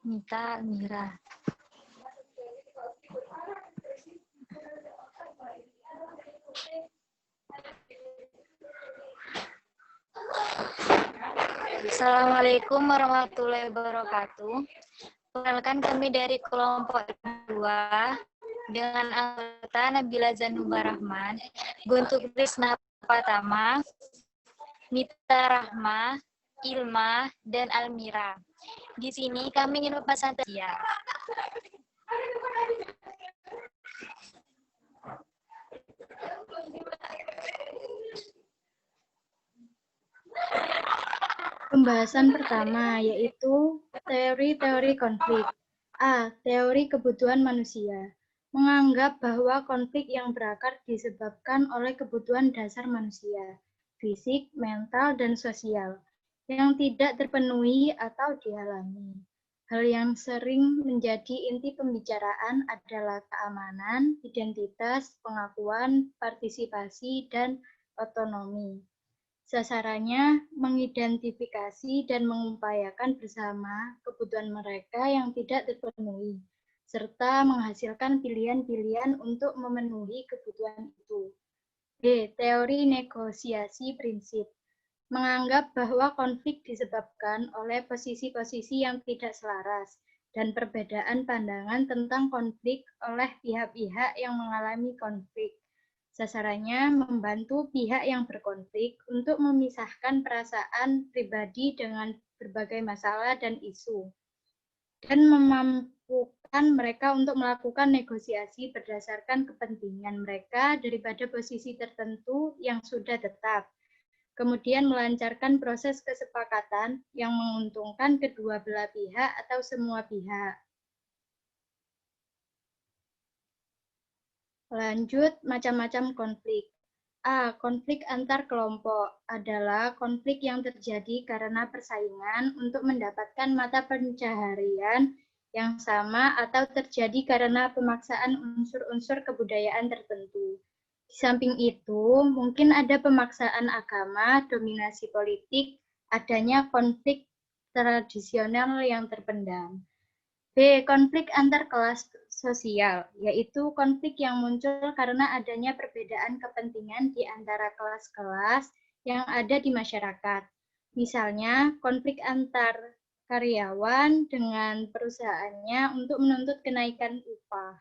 Mita, Mira. Assalamualaikum warahmatullahi wabarakatuh. Perkenalkan kami dari kelompok 2 dengan anggota Nabila Zanuba Rahman, Guntur Krisna Pratama, Mita Rahma, Ilma, dan Almira. Di sini kami ingin memesan dia. Pembahasan pertama yaitu teori-teori konflik. A. Teori kebutuhan manusia. Menganggap bahwa konflik yang berakar disebabkan oleh kebutuhan dasar manusia, fisik, mental, dan sosial, yang tidak terpenuhi atau dihalangi. Hal yang sering menjadi inti pembicaraan adalah keamanan, identitas, pengakuan, partisipasi, dan otonomi. Sasarannya mengidentifikasi dan mengupayakan bersama kebutuhan mereka yang tidak terpenuhi, serta menghasilkan pilihan-pilihan untuk memenuhi kebutuhan itu. B. Teori negosiasi prinsip. Menganggap bahwa konflik disebabkan oleh posisi-posisi yang tidak selaras dan perbedaan pandangan tentang konflik oleh pihak-pihak yang mengalami konflik. Sasarannya membantu pihak yang berkonflik untuk memisahkan perasaan pribadi dengan berbagai masalah dan isu, dan memampukan mereka untuk melakukan negosiasi berdasarkan kepentingan mereka daripada posisi tertentu yang sudah tetap. Kemudian melancarkan proses kesepakatan yang menguntungkan kedua belah pihak atau semua pihak. Lanjut, macam-macam konflik. A. Konflik antar kelompok adalah konflik yang terjadi karena persaingan untuk mendapatkan mata pencaharian yang sama atau terjadi karena pemaksaan unsur-unsur kebudayaan tertentu. Di samping itu, mungkin ada pemaksaan agama, dominasi politik, adanya konflik tradisional yang terpendam. B. Konflik antar kelas sosial, yaitu konflik yang muncul karena adanya perbedaan kepentingan di antara kelas-kelas yang ada di masyarakat. Misalnya, konflik antar karyawan dengan perusahaannya untuk menuntut kenaikan upah.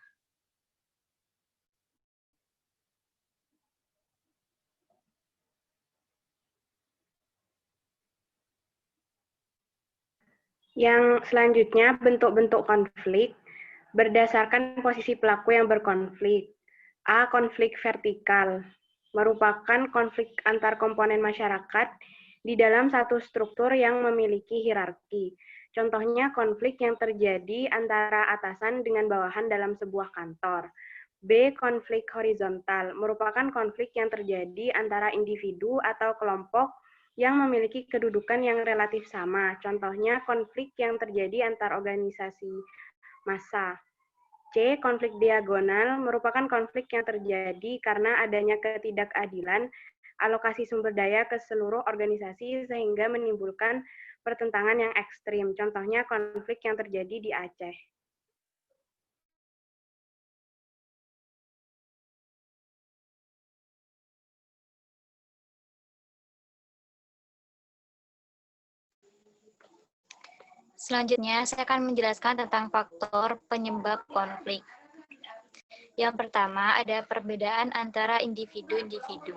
Yang selanjutnya, bentuk-bentuk konflik berdasarkan posisi pelaku yang berkonflik. A. Konflik vertikal merupakan konflik antar komponen masyarakat di dalam satu struktur yang memiliki hierarki. Contohnya konflik yang terjadi antara atasan dengan bawahan dalam sebuah kantor. B. Konflik horizontal merupakan konflik yang terjadi antara individu atau kelompok yang memiliki kedudukan yang relatif sama. Contohnya konflik yang terjadi antar organisasi massa. C. Konflik diagonal merupakan konflik yang terjadi karena adanya ketidakadilan alokasi sumber daya ke seluruh organisasi sehingga menimbulkan pertentangan yang ekstrim. Contohnya konflik yang terjadi di Aceh. Selanjutnya, saya akan menjelaskan tentang faktor penyebab konflik. Yang pertama, ada perbedaan antara individu-individu.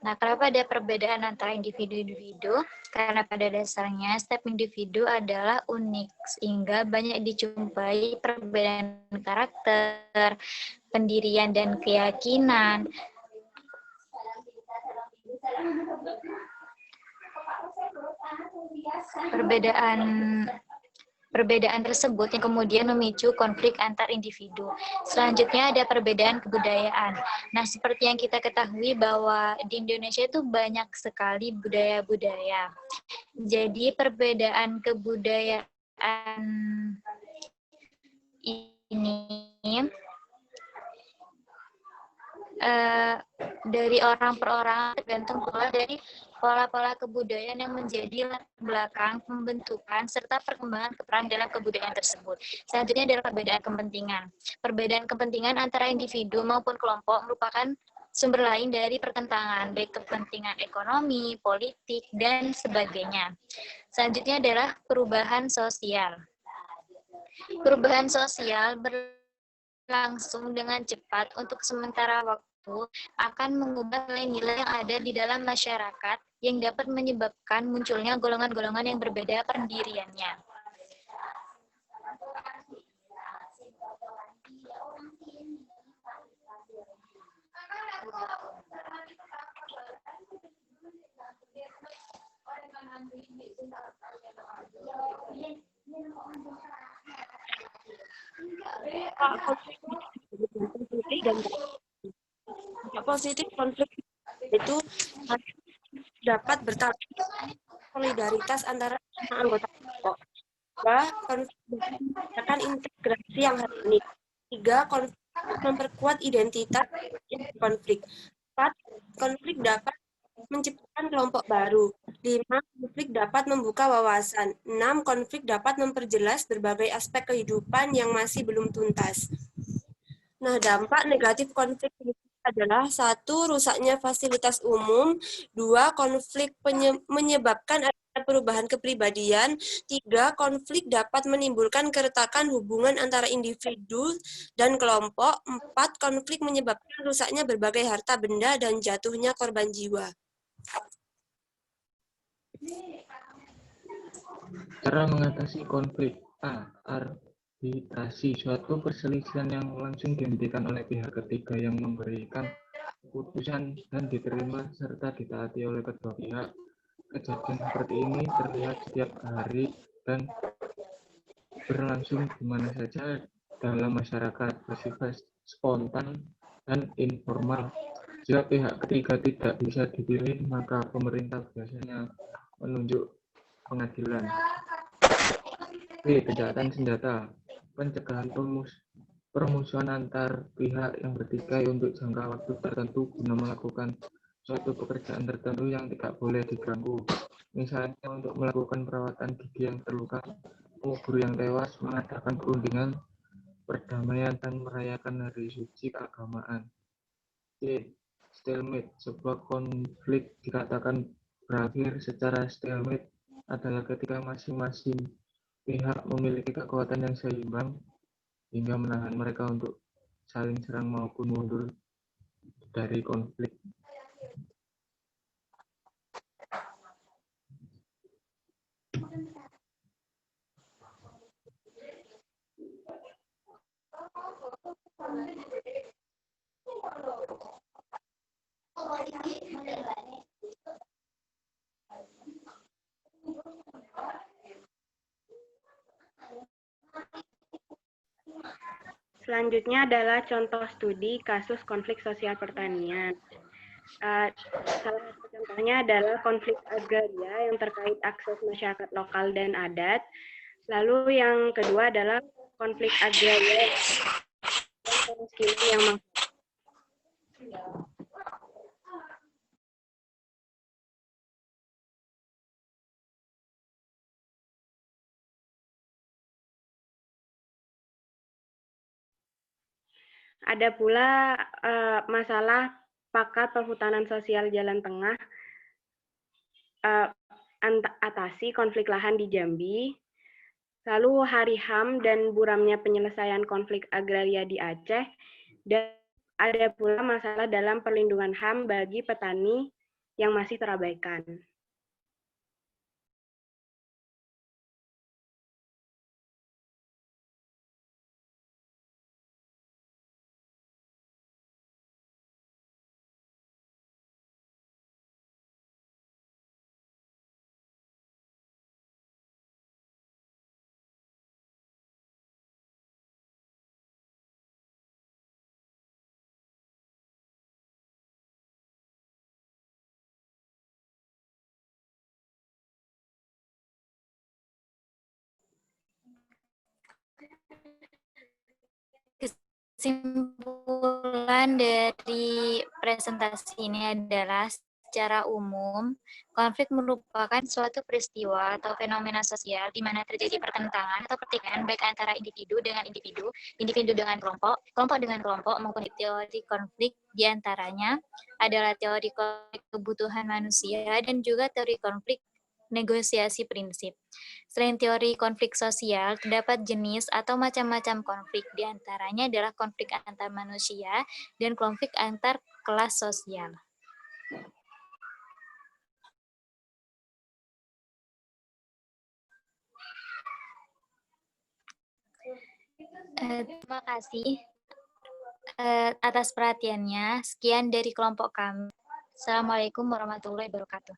Nah, kenapa ada perbedaan antara individu-individu? Karena pada dasarnya setiap individu adalah unik, sehingga banyak dijumpai perbedaan karakter, pendirian dan keyakinan. Perbedaan tersebut yang kemudian memicu konflik antar individu. Selanjutnya ada perbedaan kebudayaan. Nah, seperti yang kita ketahui bahwa di Indonesia itu banyak sekali budaya-budaya. Jadi perbedaan kebudayaan ini dari orang per orang tergantung pula dari pola-pola kebudayaan yang menjadi latar belakang pembentukan serta perkembangan keperan dalam kebudayaan tersebut. Selanjutnya adalah perbedaan kepentingan. Perbedaan kepentingan antara individu maupun kelompok merupakan sumber lain dari pertentangan, baik kepentingan ekonomi, politik, dan sebagainya. Selanjutnya adalah perubahan sosial. Perubahan sosial berlangsung dengan cepat untuk sementara waktu akan mengubah nilai-nilai yang ada di dalam masyarakat yang dapat menyebabkan munculnya golongan-golongan yang berbeda pendiriannya. Positif konflik itu dapat bertambah solidaritas antara anggota kelompok. 2. Konflik akan integrasi yang harmonis. 3. Konflik memperkuat identitas konflik. 4. Konflik dapat menciptakan kelompok baru. 5. Konflik dapat membuka wawasan. 6. Konflik dapat memperjelas berbagai aspek kehidupan yang masih belum tuntas. Nah, dampak negatif konflik adalah 1. Rusaknya fasilitas umum. 2. Konflik menyebabkan adanya perubahan kepribadian. 3. Konflik dapat menimbulkan keretakan hubungan antara individu dan kelompok. 4. Konflik menyebabkan rusaknya berbagai harta benda dan jatuhnya korban jiwa. Cara mengatasi konflik. A. Arbitrasi, suatu perselisihan yang langsung dihentikan oleh pihak ketiga yang memberikan keputusan dan diterima serta ditaati oleh kedua pihak. Kejadian seperti ini terlihat setiap hari dan berlangsung di mana saja dalam masyarakat, bersifat spontan dan informal. Jika pihak ketiga tidak bisa dipilih, maka pemerintah biasanya menunjuk pengadilan. B. Kejahatan senjata, pencegahan permusuhan antar pihak yang bertikai untuk jangka waktu tertentu guna melakukan suatu pekerjaan tertentu yang tidak boleh diganggu. Misalnya untuk melakukan perawatan gigi yang terluka, mengubur yang tewas, mengadakan perundingan perdamaian, dan merayakan hari suci keagamaan. C. Stalemate, sebuah konflik dikatakan berakhir secara stalemate adalah ketika masing-masing pihak memiliki kekuatan yang seimbang hingga menahan mereka untuk saling serang maupun mundur dari konflik. Selanjutnya adalah contoh studi kasus konflik sosial pertanian. Salah satu contohnya adalah konflik agraria yang terkait akses masyarakat lokal dan adat. Lalu yang kedua adalah konflik agraria dan kemiskinan yang ada pula masalah pakat perhutanan sosial Jalan Tengah, atasi konflik lahan di Jambi, lalu Hari HAM dan buramnya penyelesaian konflik agraria di Aceh, dan ada pula masalah dalam perlindungan HAM bagi petani yang masih terabaikan. Kesimpulan dari presentasi ini adalah secara umum, konflik merupakan suatu peristiwa atau fenomena sosial di mana terjadi pertentangan atau pertikaian baik antara individu dengan individu, individu dengan kelompok, kelompok dengan kelompok, maupun teori konflik diantaranya adalah teori konflik kebutuhan manusia dan juga teori konflik negosiasi prinsip. Selain teori konflik sosial, terdapat jenis atau macam-macam konflik, diantaranya adalah konflik antar manusia dan konflik antar kelas sosial. Terima kasih atas perhatiannya. Sekian dari kelompok kami. Assalamualaikum warahmatullahi wabarakatuh.